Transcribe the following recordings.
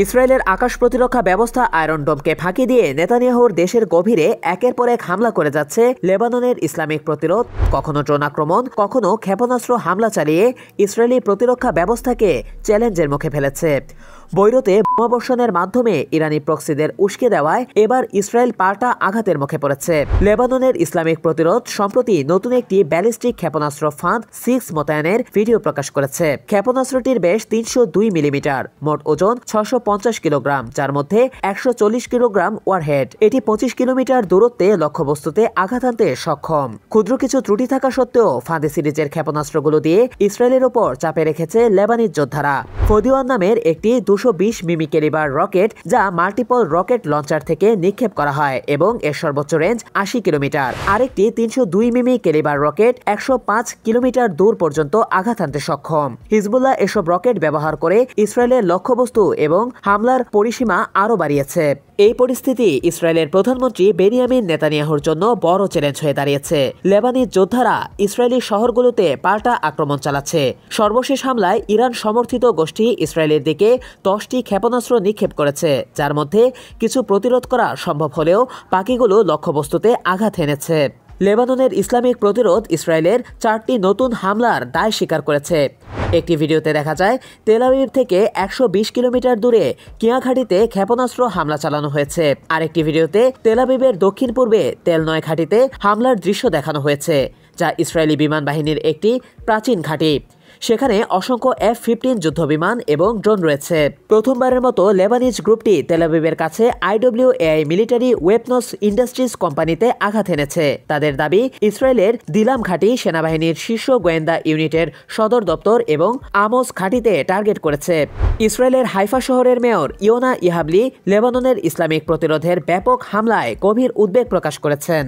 ইসরায়েলের আকাশ প্রতিরক্ষা ব্যবস্থা আয়রন ডোমকে ফাঁকি দিয়ে নেতানিয়াহুর দেশের গভীরে একের পর এক হামলা করে যাচ্ছে লেবাননের ইসলামিক প্রতিরোধ। কখনো ড্রোন আক্রমণ, কখনো ক্ষেপণাস্ত্র হামলা চালিয়ে ইসরায়েলি প্রতিরক্ষা ব্যবস্থাকে চ্যালেঞ্জের মুখে ফেলেছে। বৈরুতে বোমাবর্ষণের মাধ্যমে ইরানি প্রক্সিদের উস্কে দেওয়ায় এবার ইসরায়েল পাল্টা আঘাতের মুখে পড়েছে। লেবাননের ইসলামিক প্রতিরোধ সম্প্রতি নতুন একটি ব্যালিস্টিক ক্ষেপণাস্ত্র ফাঁদ 6 মোতায়েনের ভিডিও প্রকাশ করেছে। ক্ষেপণাস্ত্রটির ব্যাস 302 মিলিমিটার, মোট ওজন 650 কিলোগ্রাম, যার মধ্যে 140 কিলোগ্রাম ওয়ারহেড। এটি 25 কিলোমিটার দূরত্বে লক্ষ্যবস্তুতে আঘাত আনতে সক্ষম। ক্ষুদ্র কিছু ত্রুটি থাকা সত্ত্বেও ফাঁদে সিরিজের ক্ষেপণাস্ত্রগুলো দিয়ে ইসরায়েলের ওপর চাপে রেখেছে লেবানিজ যোদ্ধারা। ফদিওয়ান নামের একটি 220 মিমি ক্যালিবার রকেট, যা মাল্টিপল রকেট লঞ্চার থেকে নিক্ষেপ করা হয় এবং এর সর্বোচ্চ রেঞ্জ 80 কিলোমিটার। আরেকটি 302 মিমি ক্যালিবার রকেট 105 কিলোমিটার দূর পর্যন্ত আঘাত আনতে সক্ষম। হিজবুল্লাহ এসব রকেট ব্যবহার করে ইসরায়েলের লক্ষ্যবস্তু এবং হামলার পরিসীমা আরও বাড়িয়েছে। এই পরিস্থিতি ইসরায়েলের প্রধানমন্ত্রী বেনিয়ামিন নেতানিয়াহুর জন্য বড় চ্যালেঞ্জ হয়ে দাঁড়িয়েছে। লেবানিজ যোদ্ধারা ইসরায়েলি শহরগুলোতে পাল্টা আক্রমণ চালাচ্ছে। সর্বশেষ হামলায় ইরান সমর্থিত গোষ্ঠী ইসরায়েলের দিকে 10টি ক্ষেপণাস্ত্র নিক্ষেপ করেছে, যার মধ্যে কিছু প্রতিরোধ করা সম্ভব হলেও বাকিগুলো লক্ষ্যবস্তুতে আঘাত এনেছে। লেবাননের ইসলামিক প্রতিরোধ ইসরায়েলের 4টি নতুন হামলার দায় স্বীকার করেছে। একটি ভিডিওতে দেখা যায় তেল আবিব থেকে 120 কিলোমিটার দূরে কিয়া ঘাঁটিতে ক্ষেপণাস্ত্র হামলা চালানো হয়েছে। আরেকটি ভিডিওতে তেল আবিবের দক্ষিণ পূর্বে তেলনয় ঘাঁটিতে হামলার দৃশ্য দেখানো হয়েছে, যা ইসরায়েলি বিমান বাহিনীর একটি প্রাচীন ঘাঁটি। সেখানে অসংখ্য F-15 যুদ্ধবিমান এবং ড্রোন রয়েছে। প্রথমবারের মতো লেবানিজ গ্রুপটি তেল আবিবের কাছে IWAI মিলিটারি ওয়েপনস ইন্ডাস্ট্রিজ কোম্পানিতে আঘাত এনেছে। তাদের দাবি, ইসরায়েলের দিলাম ঘাঁটি সেনাবাহিনীর শীর্ষ গোয়েন্দা ইউনিটের সদর দপ্তর এবং আমোস ঘাঁটিতে টার্গেট করেছে। ইসরায়েলের হাইফা শহরের মেয়র ইয়োনা ইহাবলি লেবাননের ইসলামিক প্রতিরোধের ব্যাপক হামলায় গভীর উদ্বেগ প্রকাশ করেছেন।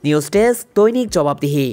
নিউজ ডেস্ক, দৈনিক জবাবদিহি।